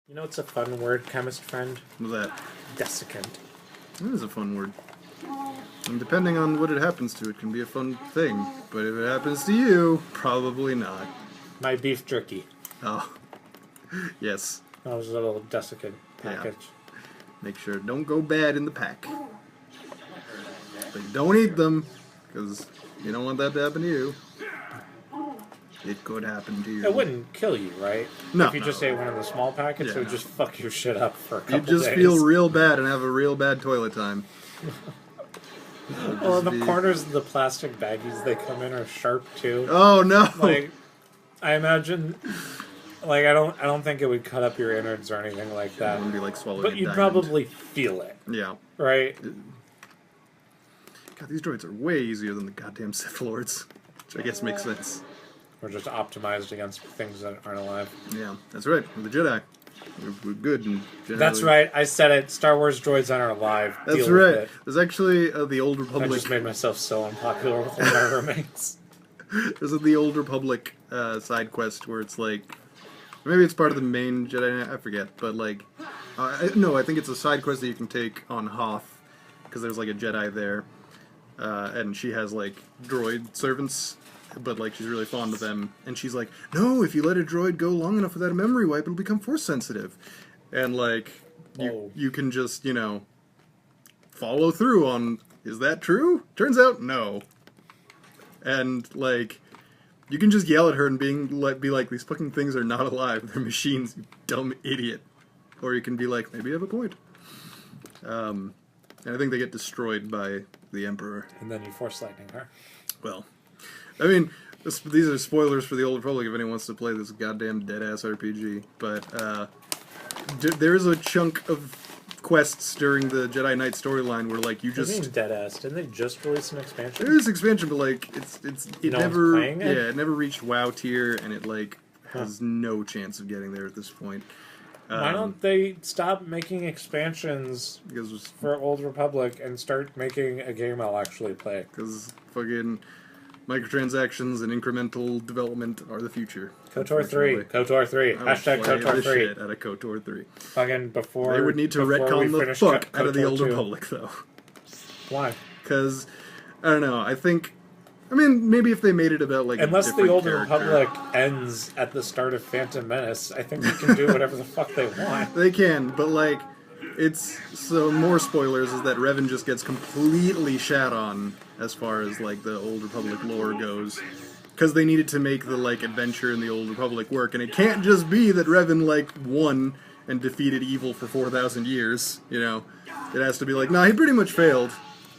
You know what's a fun word, chemist friend? What's that? Desiccant. That is a fun word. And depending on what it happens to, it can be a fun thing. But if it happens to you, probably not. My beef jerky. Oh. Yes. That was a little desiccant package. Yeah. Make sure don't go bad in the pack. But don't eat them, because you don't want that to happen to you. It could happen to you. It wouldn't kill you, right? No. If you just ate one of the small packets, it would just fuck your shit up for a couple days. You'd just feel real bad and have a real bad toilet time. Well, the corners of the plastic baggies they come in are sharp too. Oh no! Like, I imagine, like I don't think it would cut up your innards or anything like that. It wouldn't be like swallowing but a you'd diamond. probably feel it. Yeah. Right. God, these droids are way easier than the goddamn Sith Lords, which I guess makes sense. Or just optimized against things that aren't alive. Yeah, that's right. We're the Jedi. We're good and generally... That's right. I said it. Star Wars droids aren't alive. That's Deal right. with it. There's actually the Old Republic... I just made myself so unpopular with all my roommates. There's the Old Republic side quest where it's like... Maybe it's part of the main Jedi... I forget. But like... no, I think it's a side quest that you can take on Hoth. Because there's like a Jedi there. And she has like droid servants. But like she's really fond of them, and she's like, no, if you let a droid go long enough without a memory wipe, it'll become force sensitive. And like you can just, you know, follow through on, is that true? Turns out no. And like you can just yell at her and be like, these fucking things are not alive, they're machines, you dumb idiot. Or you can be like, maybe you have a point. And I think they get destroyed by the Emperor. And then you force lightning her. Well, I mean, these are spoilers for the Old Republic if anyone wants to play this goddamn dead-ass RPG. But there is a chunk of quests during the Jedi Knight storyline where, like, you just... What do you mean dead-ass? Didn't they just release an expansion? There is expansion, but, like, it no never... one's playing it? Yeah, it never reached WoW tier, and it, like, has no chance of getting there at this point. Why don't they stop making expansions for Old Republic and start making a game I'll actually play? Because fucking... microtransactions and incremental development are the future. KOTOR 3. KOTOR 3. Hashtag KOTOR 3. Shit out of KOTOR 3. Fucking before... They would need to retcon the fuck out of the Old Republic, though. Why? Because, I don't know, I think... I mean, maybe if they made it about, like, unless a different the Old character. Republic ends at the start of Phantom Menace, I think they can do whatever the fuck they want. They can, but, like, it's... So, more spoilers is that Revan just gets completely shat on as far as, like, the Old Republic lore goes. Because they needed to make the, like, adventure in the Old Republic work, and it can't just be that Revan, like, won and defeated evil for 4,000 years, you know? It has to be like, nah, he pretty much failed,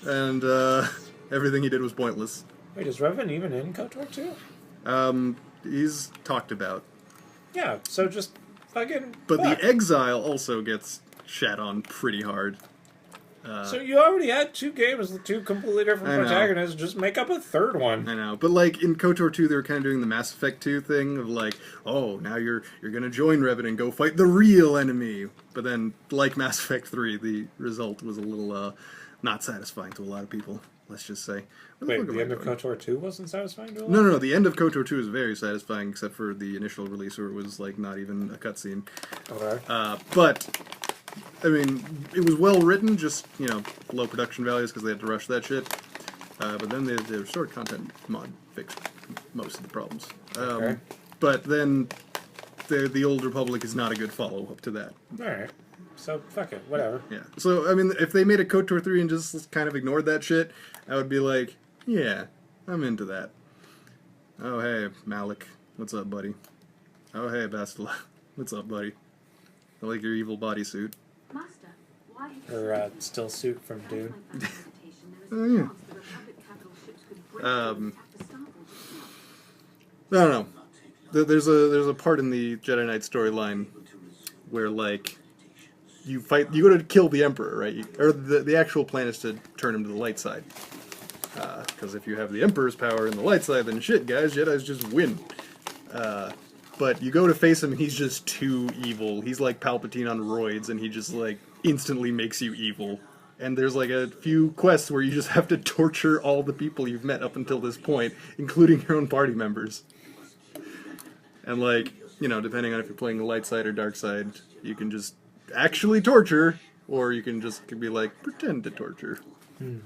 and, everything he did was pointless. Wait, is Revan even in KOTOR 2? He's talked about. Yeah, so just fucking... But fuck. the Exile also gets shat on pretty hard. So you already had two games with two completely different protagonists. Just make up a third one. I know, but like in KOTOR 2, they were kind of doing the Mass Effect 2 thing of like, oh, now you're gonna join Revan and go fight the real enemy. But then, like Mass Effect 3, the result was a little not satisfying to a lot of people. Let's just say. Wait, the end of KOTOR 2 wasn't satisfying to a lot? No. The end of KOTOR 2 is very satisfying, except for the initial release where it was like not even a cutscene. Okay. But. I mean, it was well written, just, you know, low production values because they had to rush that shit. But then the restored content mod fixed most of the problems. Okay. But then the Old Republic is not a good follow-up to that. Alright. So, fuck it. Whatever. Yeah. So, I mean, if they made a KOTOR 3 and just kind of ignored that shit, I would be like, yeah, I'm into that. Oh, hey, Malik. What's up, buddy? Oh, hey, Bastila. What's up, buddy? I like your evil bodysuit. Master, why Her still suit from Dune. Oh, yeah. I don't know. There's a part in the Jedi Knight storyline where, like, you go to kill the Emperor, right? Or the actual plan is to turn him to the light side. Because if you have the Emperor's power in the light side, then shit, guys, Jedis just win. But you go to face him and he's just too evil. He's like Palpatine on roids and he just like instantly makes you evil. And there's like a few quests where you just have to torture all the people you've met up until this point, including your own party members. And like, depending on if you're playing the light side or dark side, you can just actually torture, or you can just be like, pretend to torture. And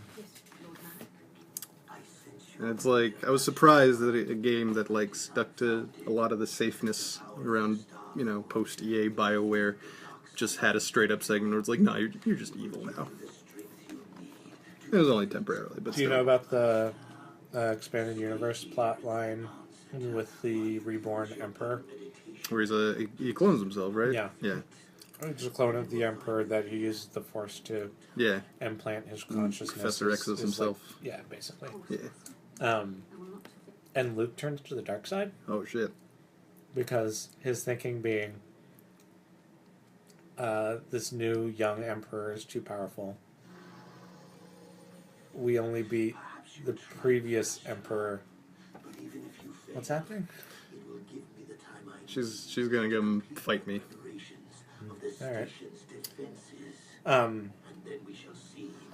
it's like, I was surprised that a game that like stuck to a lot of the safeness around, post EA BioWare just had a straight up segment where it's like, no, you're just evil now. It was only temporarily, but do you know about the expanded universe plot line with the reborn emperor? Where he clones himself, right? Yeah. Yeah. He's a clone of the emperor that he used the Force to implant his consciousness. Professor X's himself. Like, yeah, basically. Yeah. And Luke turns to the dark side. Oh shit. Because his thinking being, this new young emperor is too powerful. We only beat the previous emperor. What's happening? She's gonna come fight me. Alright.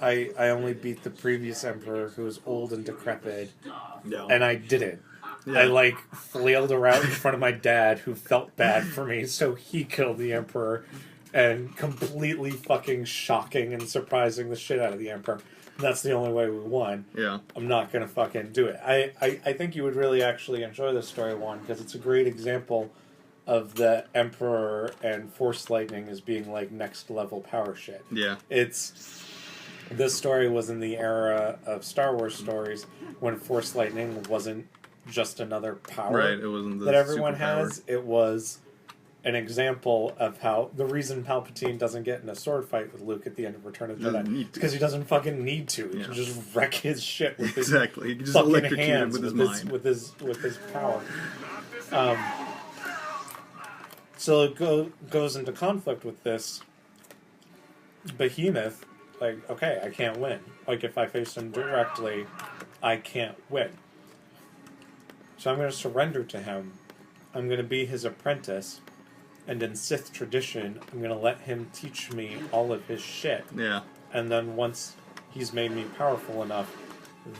I only beat the previous emperor who was old and decrepit. No. And I did it. Yeah. I flailed around in front of my dad who felt bad for me, so he killed the emperor and completely fucking shocking and surprising the shit out of the emperor. And that's the only way we won. Yeah. I'm not gonna fucking do it. I think you would really actually enjoy this story, Juan, because it's a great example of the Emperor and Force Lightning as being like next level power shit. Yeah. This story was in the era of Star Wars stories when Force Lightning wasn't just another power right, it wasn't that everyone superpower. has. It was an example of how the reason Palpatine doesn't get in a sword fight with Luke at the end of Return of the Jedi is because he doesn't fucking need to. He can just wreck his shit with his he can just fucking electrocute hands him with his mind. with his power. So it goes into conflict with this behemoth. Like, okay, I can't win. Like, if I face him directly, I can't win. So I'm going to surrender to him. I'm going to be his apprentice. And in Sith tradition, I'm going to let him teach me all of his shit. Yeah. And then once he's made me powerful enough,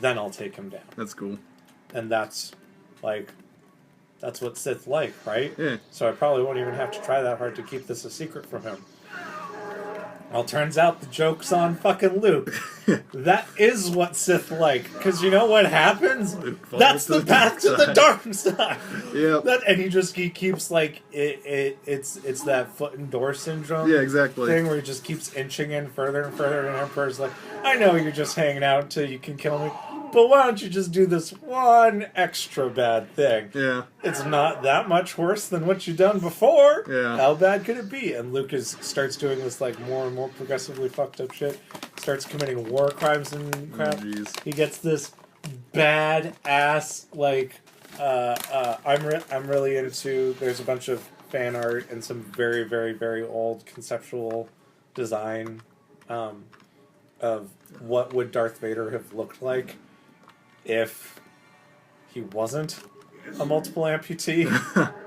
then I'll take him down. That's cool. And that's what Sith like, right? Yeah. So I probably won't even have to try that hard to keep this a secret from him. Well, turns out the joke's on fucking Luke. That is what Sith like. Because you know what happens? That's the path to the dark side. Yeah. And he keeps like it's that foot and door syndrome. Yeah, exactly. Thing where he just keeps inching in further and further, and Emperor's like, I know you're just hanging out until you can kill me, but why don't you just do this one extra bad thing? Yeah. It's not that much worse than what you've done before. Yeah. How bad could it be? And Lucas starts doing this like more and more progressively fucked up shit. Starts committing war crimes and crap. Oh, he gets this badass like I'm really into. There's a bunch of fan art and some very very very old conceptual design of what would Darth Vader have looked like if he wasn't a multiple amputee.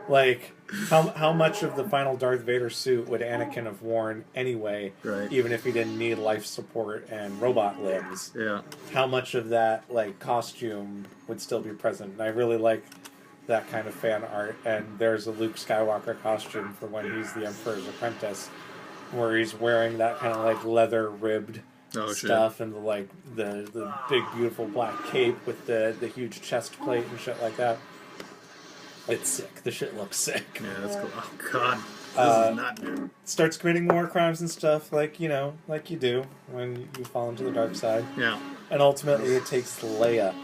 Like, how much of the final Darth Vader suit would Anakin have worn anyway, right. even if he didn't need life support and robot limbs? Yeah. How much of that, like, costume would still be present? And I really like that kind of fan art. And there's a Luke Skywalker costume for when he's the Emperor's apprentice, where he's wearing that kind of, like, leather-ribbed stuff and the big beautiful black cape with the huge chest plate and shit like that. It's sick. The shit looks sick. Yeah, that's cool. Oh god, this is not good. Starts committing war crimes and stuff, like you do when you fall into the dark side. Yeah. And ultimately, it takes Leia.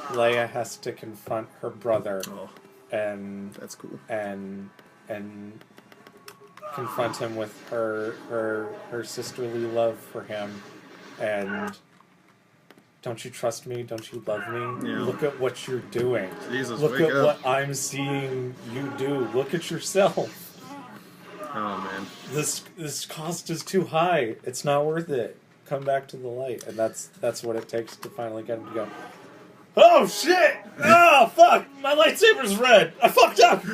Leia has to confront her brother, and that's cool. And confront him with her sisterly love for him. And don't you trust me? Don't you love me? Yeah. Look at what you're doing. Jesus, look wake at up. what I'm seeing you do. Look at yourself. Oh man, this cost is too high. It's not worth it. Come back to the light, and that's what it takes to finally get him to go. Oh shit! Oh fuck! My lightsaber's red. I fucked up.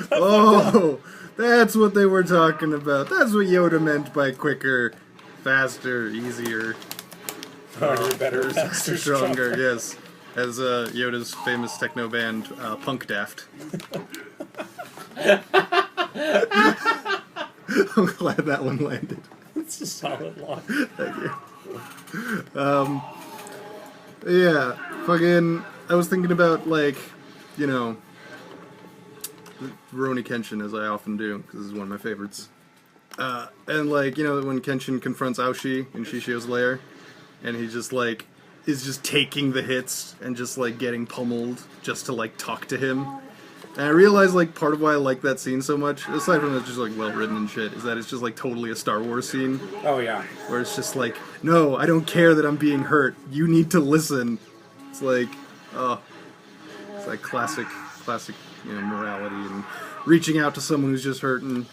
That's what they were talking about. That's what Yoda meant by quicker, faster, easier. Harder, better, faster, stronger. Yes, as Yoda's famous techno band, Punk Daft. I'm glad that one landed. It's a solid lock. Thank you. Yeah, fucking. I was thinking about, like, you know, Rurouni Kenshin, as I often do, because this is one of my favorites. And, like, you know, when Kenshin confronts Aoshi in Shishio's lair, and he just, like, is just taking the hits and just, like, getting pummeled just to, like, talk to him. And I realized, like, part of why I like that scene so much, aside from it's just, like, well-written and shit, is that it's just, like, totally a Star Wars scene. Oh, yeah. Where it's just like, no, I don't care that I'm being hurt. You need to listen. It's like, oh, it's like classic, you know, morality and reaching out to someone who's just hurt and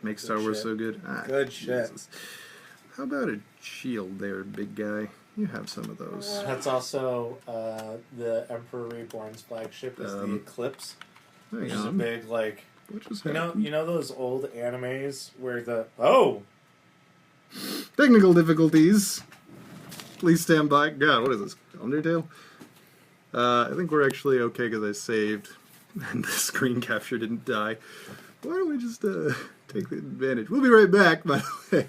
makes Star Wars so good. Ah, Good shit. Jesus. How about a shield there, big guy? You have some of those. That's also the Emperor Reborn's flagship is the Eclipse, which is a big, like, What just you happened? know those old animes where the Technical difficulties. Please stand by. God, what is this? Undertale? I think we're actually okay because I saved and the screen capture didn't die. Why don't we just take the advantage? We'll be right back, by the way.